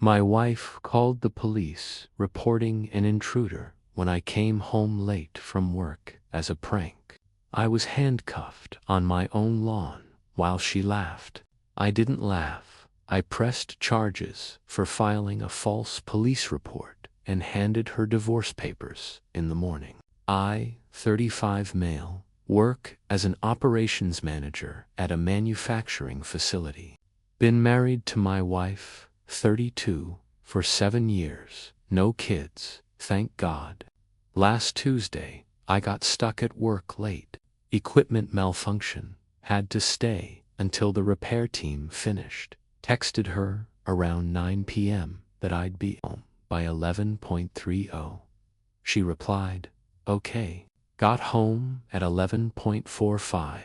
My wife called the police, reporting an intruder when I came home late from work as a prank. I was handcuffed on my own lawn while she laughed. I didn't laugh. I pressed charges for filing a false police report and handed her divorce papers in the morning. I, 35 male, work as an operations manager at a manufacturing facility. Been married to my wife, 32, for 7 years. No kids, thank God. Last Tuesday, I got stuck at work late. Equipment malfunction. Had to stay until the repair team finished. Texted her around 9 p.m. that I'd be home by 11:30. She replied, okay. Got home at 11:45.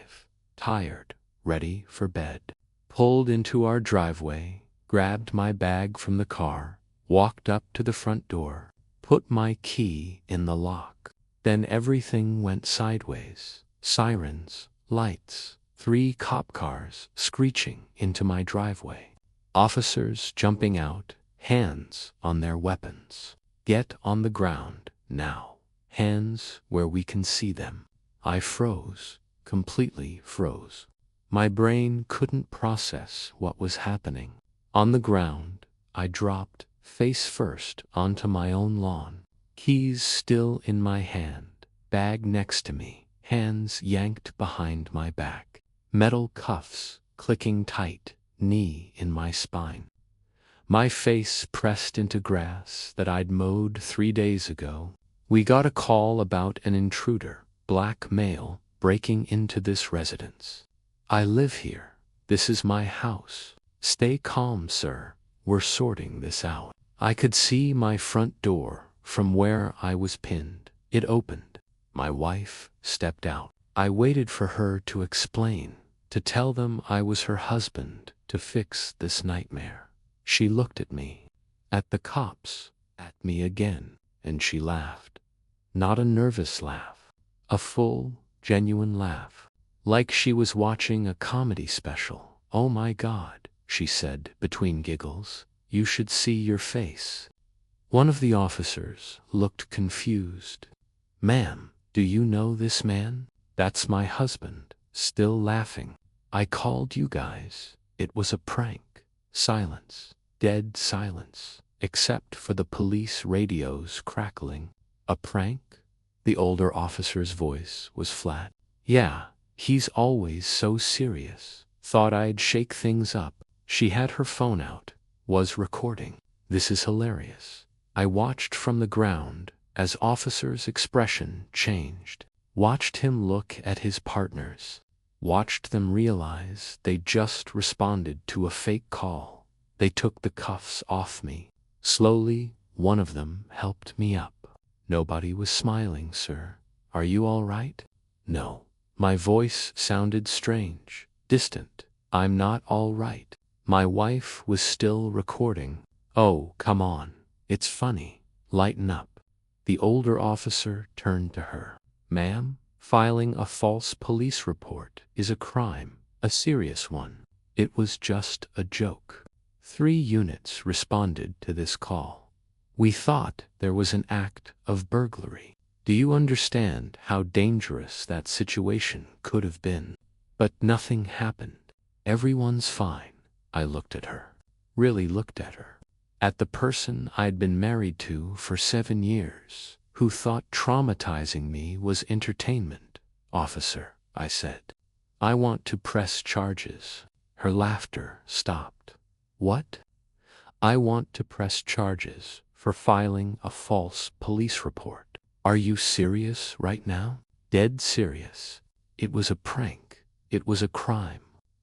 Tired, ready for bed. Pulled into our driveway, grabbed my bag from the car, walked up to the front door, put my key in the lock. Then everything went sideways. Sirens, lights, 3 cop cars screeching into my driveway. Officers jumping out, hands on their weapons. Get on the ground, now. Hands where we can see them. I froze, completely froze. My brain couldn't process what was happening. On the ground, I dropped face first onto my own lawn. Keys still in my hand, bag next to me, hands yanked behind my back. Metal cuffs clicking tight, knee in my spine. My face pressed into grass that I'd mowed 3 days ago. We got a call about an intruder, black male, breaking into this residence. I live here. This is my house. Stay calm, sir. We're sorting this out. I could see my front door from where I was pinned. It opened. My wife stepped out. I waited for her to explain, to tell them I was her husband, to fix this nightmare. She looked at me, at the cops, at me again, and she laughed. Not a nervous laugh. A full, genuine laugh. Like she was watching a comedy special. Oh my God, she said between giggles. You should see your face. One of the officers looked confused. Ma'am, do you know this man? That's my husband. Still laughing. I called you guys. It was a prank. Silence. Dead silence. Except for the police radios crackling. A prank? The older officer's voice was flat. Yeah, he's always so serious. Thought I'd shake things up. She had her phone out. Was recording. This is hilarious. I watched from the ground as officer's expression changed. Watched him look at his partners. Watched them realize they just responded to a fake call. They took the cuffs off me. Slowly, one of them helped me up. Nobody was smiling, sir. Are you all right? No. My voice sounded strange, distant. I'm not all right. My wife was still recording. Oh, come on. It's funny. Lighten up. The older officer turned to her. Ma'am, filing a false police report is a crime, a serious one. It was just a joke. 3 units responded to this call. We thought there was an act of burglary. Do you understand how dangerous that situation could have been? But nothing happened. Everyone's fine. I looked at her. Really looked at her. At the person I'd been married to for 7 years, who thought traumatizing me was entertainment. Officer, I said. I want to press charges. Her laughter stopped. What? I want to press charges for filing a false police report. Are you serious right now? Dead serious. It was a prank. It was a crime.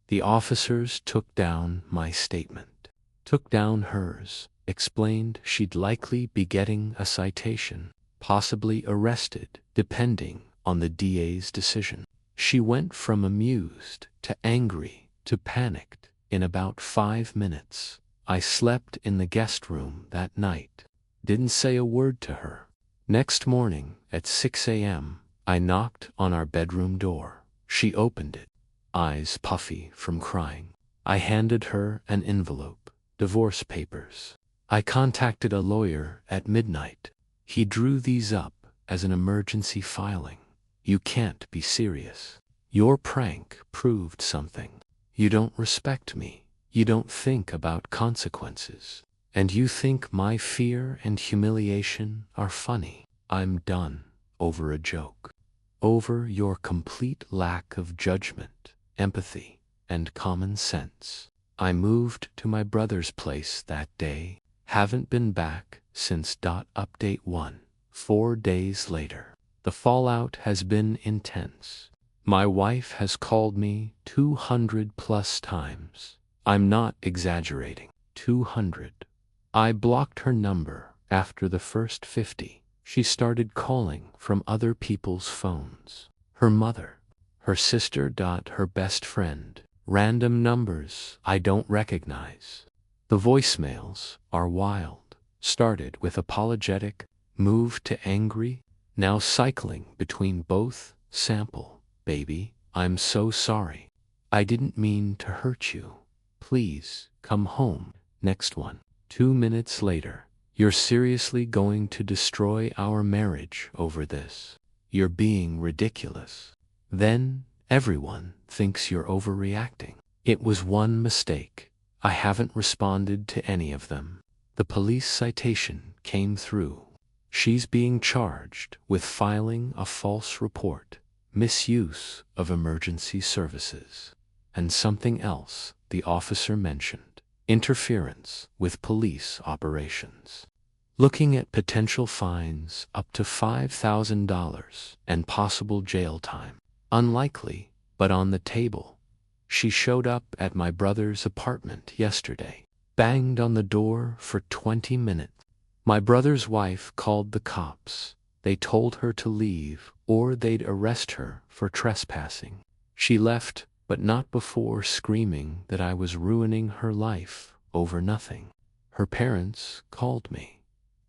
The officers took down my statement. Took down hers. Explained she'd likely be getting a citation. Possibly arrested, depending on the DA's decision. She went from amused to angry to panicked in about 5 minutes. I slept in the guest room that night. Didn't say a word to her. Next morning at 6 a.m., I knocked on our bedroom door. She opened it, eyes puffy from crying. I handed her an envelope, divorce papers. I contacted a lawyer at midnight. He drew these up as an emergency filing. You can't be serious. Your prank proved something. You don't respect me. You don't think about consequences. And you think my fear and humiliation are funny. I'm done over a joke. Over your complete lack of judgment, empathy, and common sense. I moved to my brother's place that day. Haven't been back since. Update 1. 4 days later. The fallout has been intense. My wife has called me 200 plus times. I'm not exaggerating. 200. I blocked her number after the first 50. She started calling from other people's phones. Her mother, her sister. Her best friend. Random numbers I don't recognize. The voicemails are wild. Started with apologetic, moved to angry, now cycling between both. Sample, baby, I'm so sorry. I didn't mean to hurt you. Please, come home. Next one. 2 minutes later. You're seriously going to destroy our marriage over this? You're being ridiculous. Then, everyone thinks you're overreacting. It was one mistake. I haven't responded to any of them. The police citation came through. She's being charged with filing a false report, misuse of emergency services, and something else the officer mentioned, interference with police operations. Looking at potential fines up to $5,000 and possible jail time. Unlikely, but on the table. She showed up at my brother's apartment yesterday, banged on the door for 20 minutes. My brother's wife called the cops. They told her to leave or they'd arrest her for trespassing. She left, but not before screaming that I was ruining her life over nothing. Her parents called me.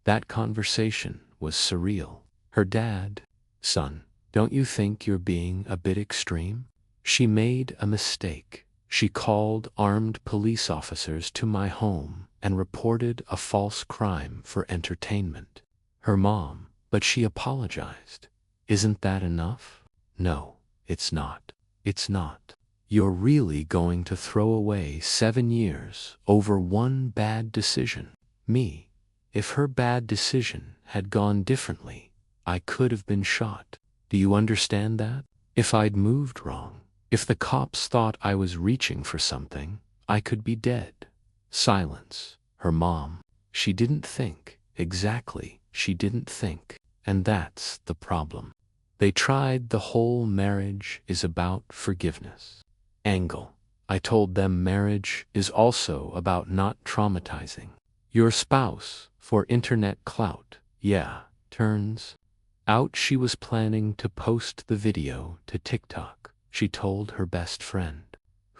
That conversation was surreal. Her dad, son, don't you think you're being a bit extreme? She made a mistake. She called armed police officers to my home and reported a false crime for entertainment. Her mom, but she apologized. Isn't that enough? No, it's not. It's not. You're really going to throw away 7 years over one bad decision. Me. If her bad decision had gone differently, I could have been shot. Do you understand that? If I'd moved wrong, if the cops thought I was reaching for something, I could be dead. Silence. Her mom. She didn't think. Exactly, she didn't think. And that's the problem. They tried the whole marriage is about forgiveness angle. I told them marriage is also about not traumatizing your spouse for internet clout. Yeah, turns out she was planning to post the video to TikTok. She told her best friend.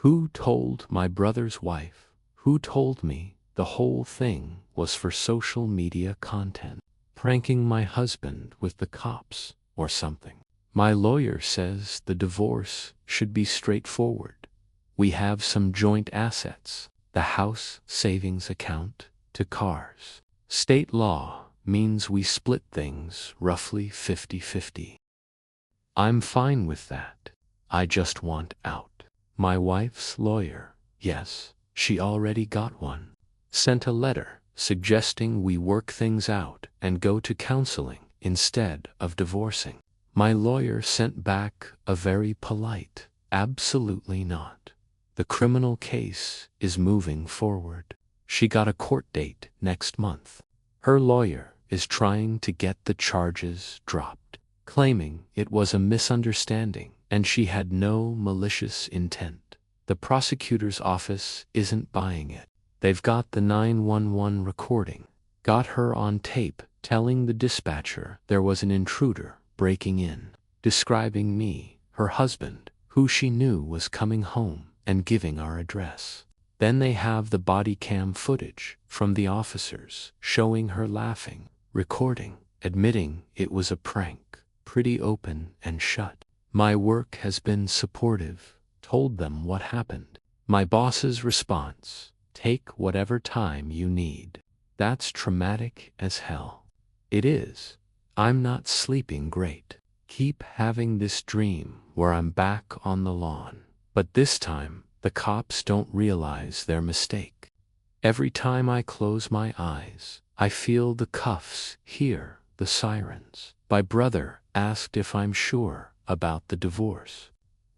Who told my brother's wife? Who told me the whole thing was for social media content? Pranking my husband with the cops or something. My lawyer says the divorce should be straightforward. We have some joint assets, the house savings account to cars. State law means we split things roughly 50-50. I'm fine with that. I just want out. My wife's lawyer, yes, she already got one, sent a letter suggesting we work things out and go to counseling instead of divorcing. My lawyer sent back a very polite, absolutely not. The criminal case is moving forward. She got a court date next month. Her lawyer is trying to get the charges dropped, claiming it was a misunderstanding and she had no malicious intent. The prosecutor's office isn't buying it. They've got the 911 recording, got her on tape telling the dispatcher there was an intruder breaking in, describing me, her husband, who she knew was coming home, and giving our address. Then they have the body cam footage from the officers showing her laughing, recording, admitting it was a prank, pretty open and shut. My work has been supportive, told them what happened. My boss's response, take whatever time you need. That's traumatic as hell. It is. I'm not sleeping great. Keep having this dream where I'm back on the lawn. But this time, the cops don't realize their mistake. Every time I close my eyes, I feel the cuffs, hear the sirens. My brother asked if I'm sure about the divorce.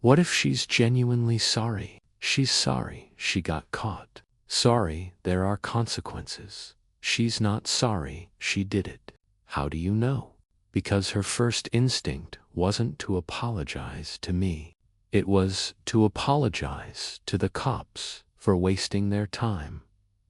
What if she's genuinely sorry? She's sorry she got caught. Sorry there are consequences. She's not sorry she did it. How do you know? Because her first instinct wasn't to apologize to me. It was to apologize to the cops for wasting their time.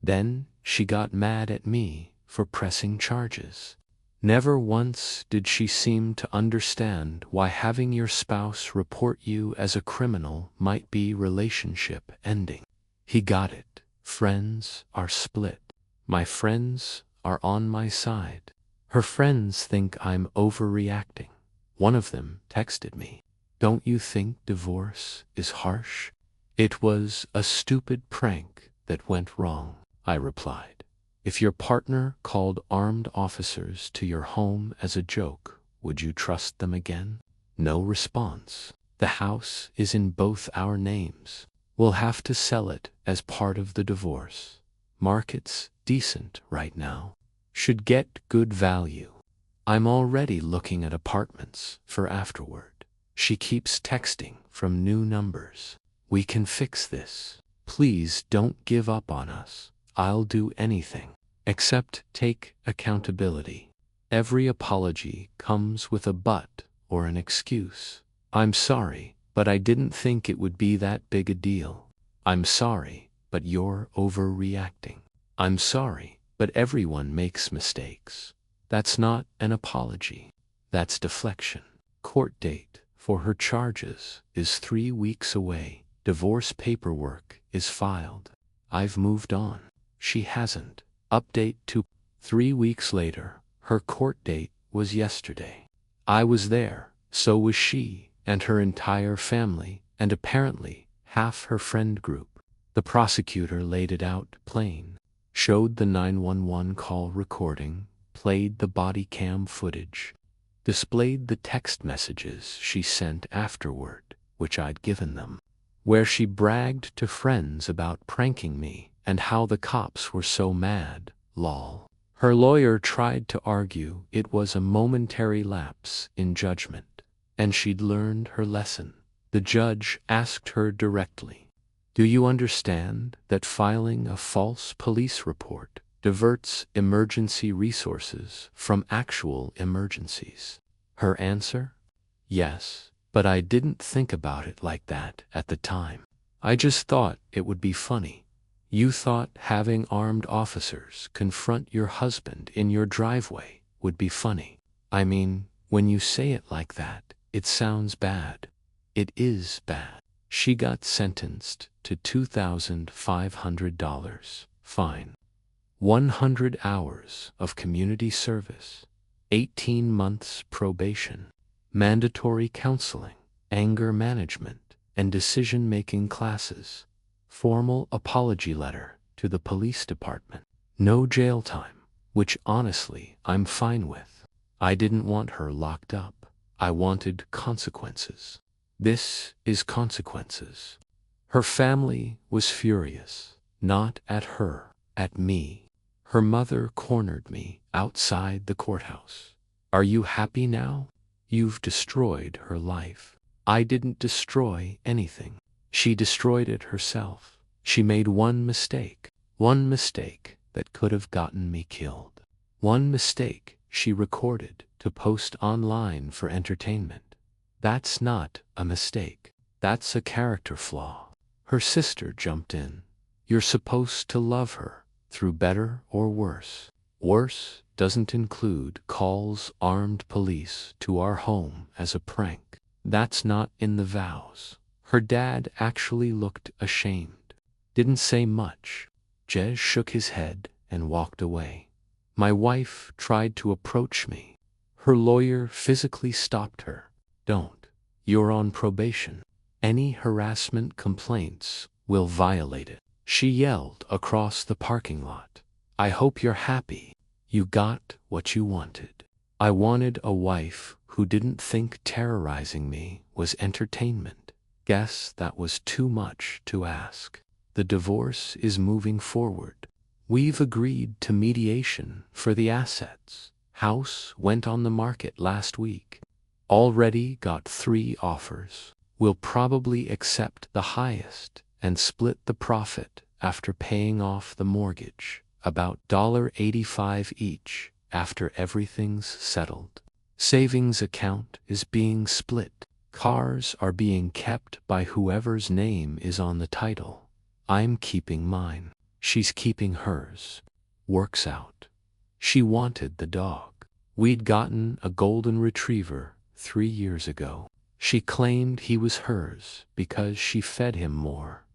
Then she got mad at me for pressing charges. Never once did she seem to understand why having your spouse report you as a criminal might be relationship ending. He got it. Friends are split. My friends are on my side. Her friends think I'm overreacting. One of them texted me, "Don't you think divorce is harsh?" It was a stupid prank that went wrong, I replied. If your partner called armed officers to your home as a joke, would you trust them again? No response. The house is in both our names. We'll have to sell it as part of the divorce. Market's decent right now. Should get good value. I'm already looking at apartments for afterward. She keeps texting from new numbers. We can fix this. Please don't give up on us. I'll do anything. Except take accountability. Every apology comes with a but or an excuse. I'm sorry, but I didn't think it would be that big a deal. I'm sorry, but you're overreacting. I'm sorry, but everyone makes mistakes. That's not an apology. That's deflection. Court date for her charges is 3 weeks away. Divorce paperwork is filed. I've moved on. She hasn't. Update to 3 weeks later. Her court date was yesterday. I was there, so was she, and her entire family, and apparently half her friend group. The prosecutor laid it out plain, showed the 911 call recording, played the body cam footage, displayed the text messages she sent afterward, which I'd given them, where she bragged to friends about pranking me and how the cops were so mad, lol. Her lawyer tried to argue it was a momentary lapse in judgment, and she'd learned her lesson. The judge asked her directly, "Do you understand that filing a false police report diverts emergency resources from actual emergencies?" Her answer? Yes, but I didn't think about it like that at the time. I just thought it would be funny. You thought having armed officers confront your husband in your driveway would be funny. I mean, when you say it like that, it sounds bad. It is bad. She got sentenced to $2,500 fine, 100 hours of community service, 18 months probation, mandatory counseling, anger management, and decision-making classes, formal apology letter to the police department, no jail time, which honestly I'm fine with. I didn't want her locked up. I wanted consequences. This is consequences. Her family was furious, not at her, at me. Her mother cornered me outside the courthouse. "Are you happy now? You've destroyed her life." I didn't destroy anything. She destroyed it herself. She made one mistake that could have gotten me killed. One mistake she recorded to post online for entertainment. That's not a mistake. That's a character flaw. Her sister jumped in. You're supposed to love her, through better or worse. Worse doesn't include calls armed police to our home as a prank. That's not in the vows. Her dad actually looked ashamed. Didn't say much. Jez shook his head and walked away. My wife tried to approach me. Her lawyer physically stopped her. "Don't. You're on probation. Any harassment complaints will violate it." She yelled across the parking lot. I hope you're happy. You got what you wanted. I wanted a wife who didn't think terrorizing me was entertainment. Guess that was too much to ask. The divorce is moving forward. We've agreed to mediation for the assets. House went on the market last week. Already got 3 offers. We'll probably accept the highest and split the profit after paying off the mortgage, about $85 each after everything's settled. Savings account is being split. Cars are being kept by whoever's name is on the title. I'm keeping mine. She's keeping hers. Works out. She wanted the dog. We'd gotten a golden retriever 3 years ago. She claimed he was hers because she fed him more.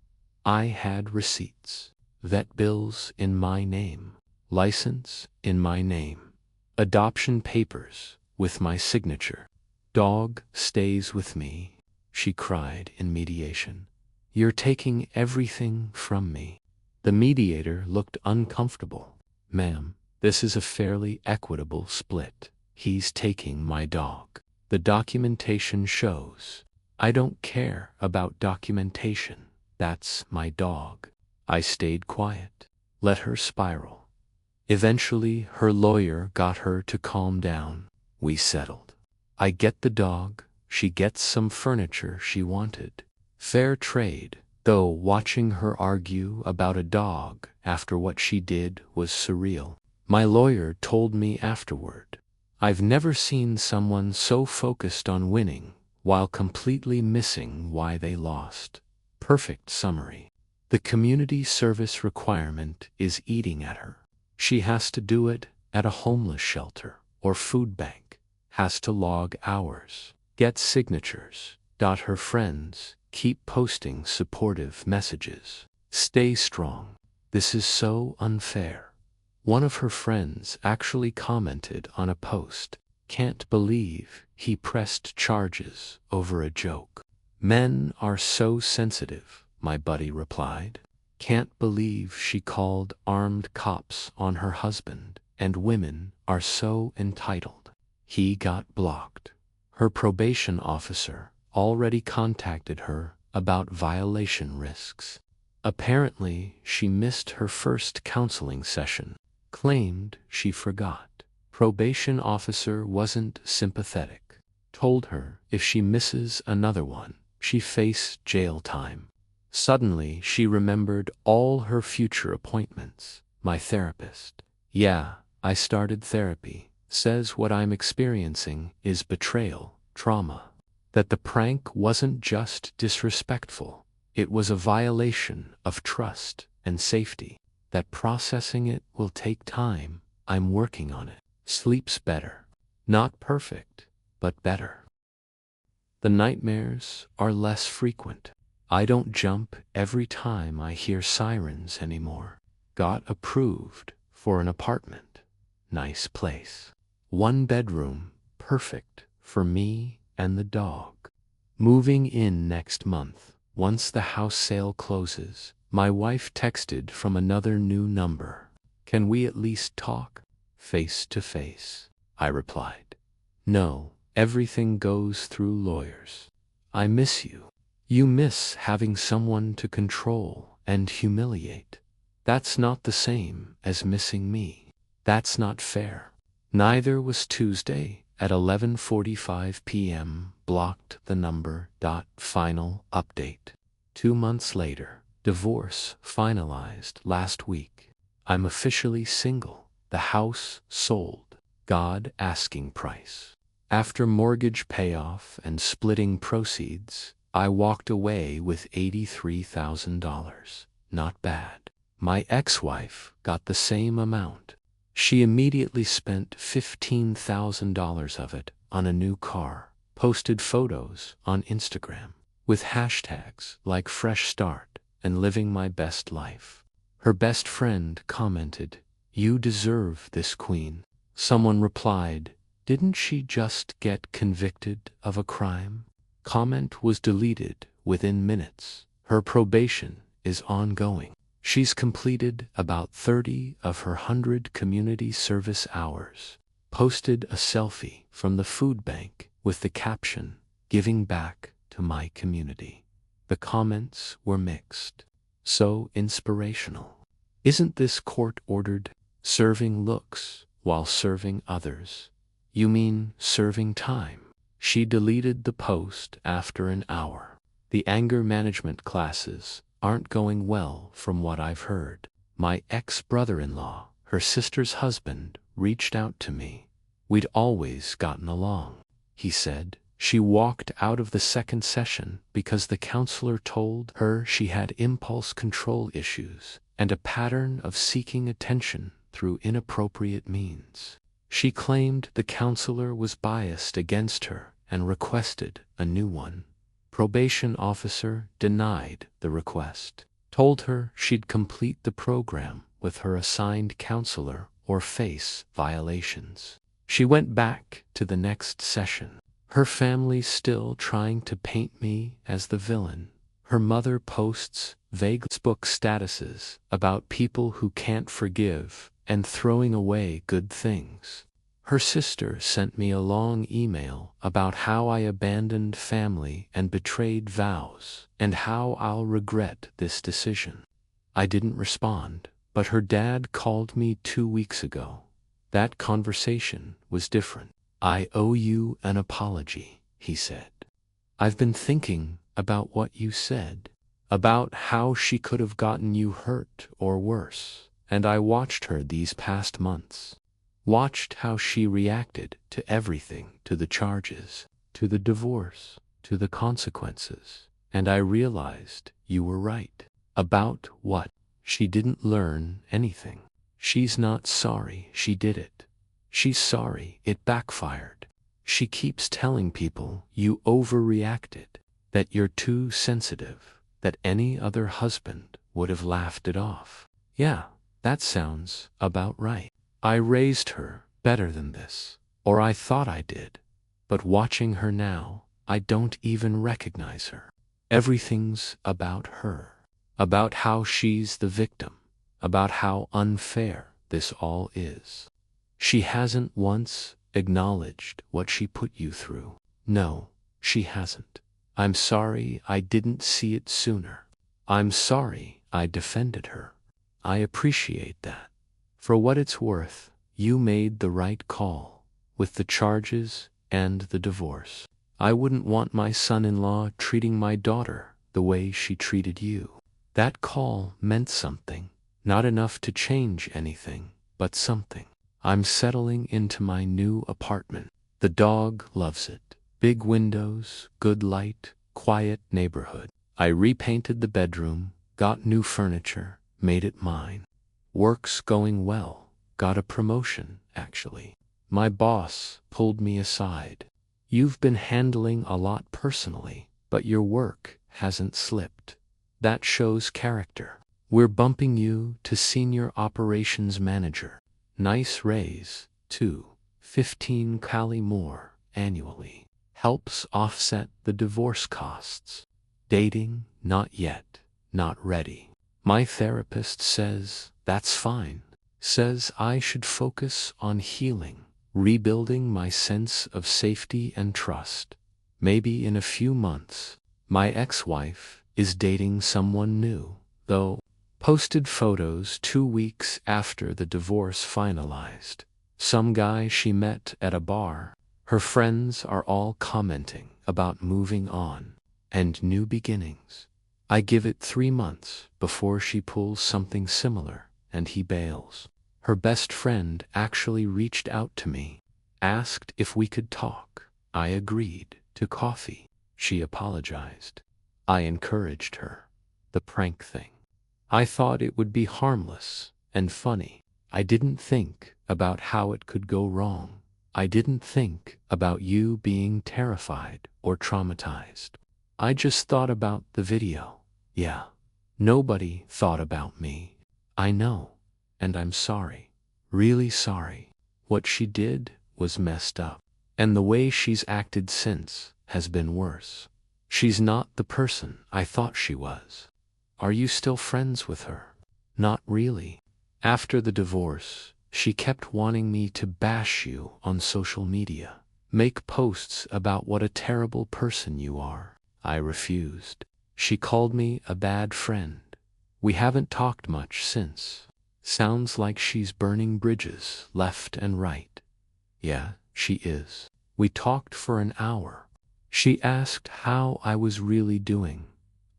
I had receipts. Vet bills in my name. License in my name. Adoption papers with my signature. Dog stays with me, she cried in mediation. You're taking everything from me. The mediator looked uncomfortable. Ma'am, this is a fairly equitable split. He's taking my dog. The documentation shows. I don't care about documentation. That's my dog. I stayed quiet. Let her spiral. Eventually, her lawyer got her to calm down. We settled. I get the dog. She gets some furniture she wanted. Fair trade, though watching her argue about a dog after what she did was surreal. My lawyer told me afterward, I've never seen someone so focused on winning while completely missing why they lost. Perfect summary. The community service requirement is eating at her. She has to do it at a homeless shelter or food bank, has to log hours, get signatures, her friends, keep posting supportive messages. Stay strong. This is so unfair. One of her friends actually commented on a post, can't believe he pressed charges over a joke. Men are so sensitive, my buddy replied. Can't believe she called armed cops on her husband, and women are so entitled. He got blocked. Her probation officer already contacted her about violation risks. Apparently, she missed her first counseling session. Claimed she forgot. Probation officer wasn't sympathetic. Told her if she misses another one, she faced jail time. Suddenly, she remembered all her future appointments. My therapist. Yeah, I started therapy. Says what I'm experiencing is betrayal, trauma. That the prank wasn't just disrespectful. It was a violation of trust and safety. That processing it will take time. I'm working on it. Sleeps better. Not perfect, but better. The nightmares are less frequent. I don't jump every time I hear sirens anymore. Got approved for an apartment. Nice place. 1 bedroom, perfect for me and the dog. Moving in next month. Once the house sale closes, my wife texted from another new number. Can we at least talk? Face to face. I replied. No, everything goes through lawyers. I miss you. You miss having someone to control and humiliate. That's not the same as missing me. That's not fair. Neither was Tuesday at 11:45 p.m. Blocked the number. Final update. 2 months later, divorce finalized last week. I'm officially single. The house sold. God asking price. After mortgage payoff and splitting proceeds, I walked away with $83,000. Not bad. My ex-wife got the same amount. She immediately spent $15,000 of it on a new car, posted photos on Instagram with hashtags like Fresh Start and Living My Best Life. Her best friend commented, "You deserve this queen." Someone replied, "Didn't she just get convicted of a crime?" Comment was deleted within minutes. Her probation is ongoing. She's completed about 30 of her 100 community service hours. Posted a selfie from the food bank with the caption, "Giving back to my community." The comments were mixed. So inspirational. Isn't this court-ordered? Serving looks while serving others. You mean serving time? She deleted the post after an hour. The anger management classes aren't going well from what I've heard. My ex-brother-in-law, her sister's husband, reached out to me. We'd always gotten along, he said. She walked out of the second session because the counselor told her she had impulse control issues and a pattern of seeking attention through inappropriate means. She claimed the counselor was biased against her and requested a new one. Probation officer denied the request, told her she'd complete the program with her assigned counselor or face violations. She went back to the next session. Her family's still trying to paint me as the villain. Her mother posts vague Facebook statuses about people who can't forgive and throwing away good things. Her sister sent me a long email about how I abandoned family and betrayed vows and how I'll regret this decision. I didn't respond, but her dad called me 2 weeks ago. That conversation was different. "I owe you an apology," he said. "I've been thinking about what you said, about how she could have gotten you hurt or worse, and I watched her these past months. Watched how she reacted to everything, to the charges, to the divorce, to the consequences, and I realized you were right." About what? She didn't learn anything. She's not sorry she did it. She's sorry it backfired. She keeps telling people you overreacted, that you're too sensitive, that any other husband would have laughed it off. Yeah, that sounds about right. I raised her better than this, or I thought I did, but watching her now, I don't even recognize her. Everything's about her, about how she's the victim, about how unfair this all is. She hasn't once acknowledged what she put you through. No, she hasn't. I'm sorry I didn't see it sooner. I'm sorry I defended her. I appreciate that. For what it's worth, you made the right call, with the charges and the divorce. I wouldn't want my son-in-law treating my daughter the way she treated you. That call meant something, not enough to change anything, but something. I'm settling into my new apartment. The dog loves it. Big windows, good light, quiet neighborhood. I repainted the bedroom, got new furniture, made it mine. Work's going well. Got a promotion, actually. My boss pulled me aside. "You've been handling a lot personally, but your work hasn't slipped. That shows character. We're bumping you to senior operations manager. Nice raise, too. 15 Cali more annually. Helps offset the divorce costs. Dating, not yet, not ready. My therapist says that's fine. Says I should focus on healing, rebuilding my sense of safety and trust. Maybe in a few months. My ex-wife is dating someone new, though. Posted photos 2 weeks after the divorce finalized. Some guy she met at a bar. Her friends are all commenting about moving on and new beginnings. I give it 3 months before she pulls something similar and he bails. Her best friend actually reached out to me, asked if we could talk. I agreed to coffee. She apologized. I encouraged her. The prank thing. I thought it would be harmless and funny. I didn't think about how it could go wrong. I didn't think about you being terrified or traumatized. I just thought about the video. Yeah. Nobody thought about me. I know. And I'm sorry. Really sorry. What she did was messed up. And the way she's acted since has been worse. She's not the person I thought she was. Are you still friends with her? Not really. After the divorce, she kept wanting me to bash you on social media. Make posts about what a terrible person you are. I refused. She called me a bad friend. We haven't talked much since. Sounds like she's burning bridges left and right. Yeah, she is. We talked for an hour. She asked how I was really doing.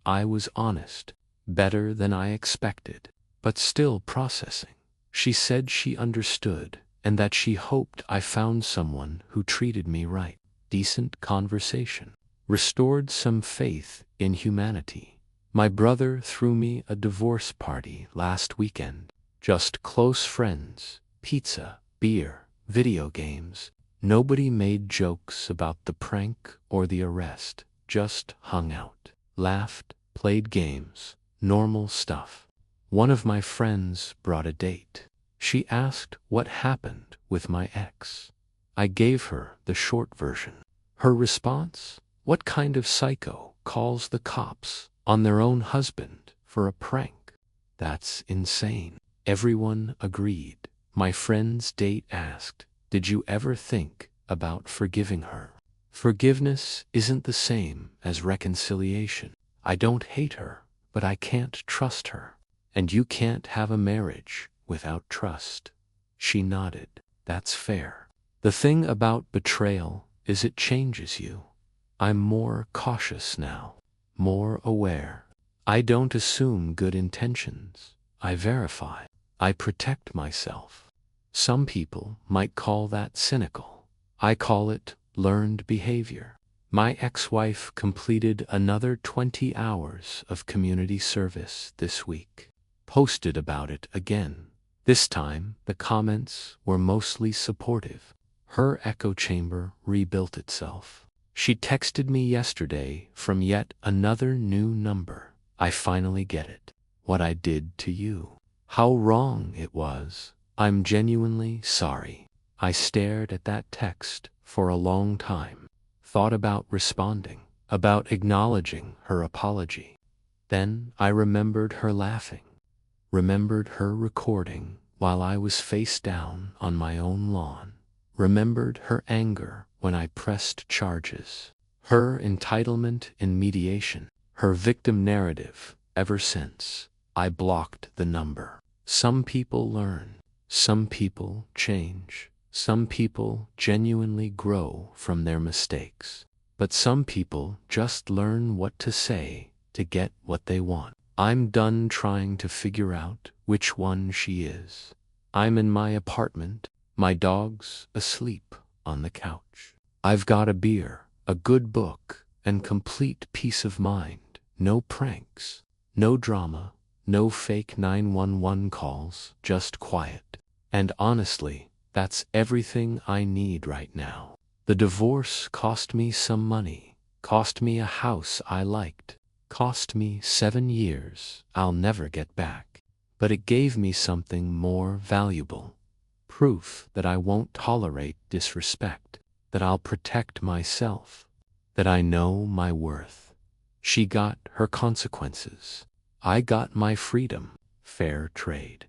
I was honest, better than I expected, but still processing. She said she understood and that she hoped I found someone who treated me right. Decent conversation. Restored some faith in humanity. My brother threw me a divorce party last weekend. Just close friends, pizza, beer, video games. Nobody made jokes about the prank or the arrest. Just hung out, laughed, played games, normal stuff. One of my friends brought a date. She asked what happened with my ex. I gave her the short version. Her response? What kind of psycho calls the cops on their own husband for a prank? That's insane. Everyone agreed. My friend's date asked, "Did you ever think about forgiving her?" Forgiveness isn't the same as reconciliation. I don't hate her, but I can't trust her. And you can't have a marriage without trust. She nodded. That's fair. The thing about betrayal is it changes you. I'm more cautious now, more aware. I don't assume good intentions. I verify. I protect myself. Some people might call that cynical. I call it learned behavior. My ex-wife completed another 20 hours of community service this week. Posted about it again. This time, the comments were mostly supportive. Her echo chamber rebuilt itself. She texted me yesterday from yet another new number. I finally get it. What I did to you. How wrong it was. I'm genuinely sorry. I stared at that text for a long time. Thought about responding, about acknowledging her apology. Then I remembered her laughing. Remembered her recording while I was face down on my own lawn. Remembered her anger when I pressed charges. Her entitlement in mediation. Her victim narrative. Ever since, I blocked the number. Some people learn. Some people change. Some people genuinely grow from their mistakes. But some people just learn what to say to get what they want. I'm done trying to figure out which one she is. I'm in my apartment, my dog's asleep on the couch. I've got a beer, a good book, and complete peace of mind. No pranks, no drama, no fake 911 calls, just quiet. And honestly, that's everything I need right now. The divorce cost me some money, cost me a house I liked, cost me 7 years I'll never get back. But it gave me something more valuable. Proof that I won't tolerate disrespect, that I'll protect myself, that I know my worth. She got her consequences. I got my freedom. Fair trade.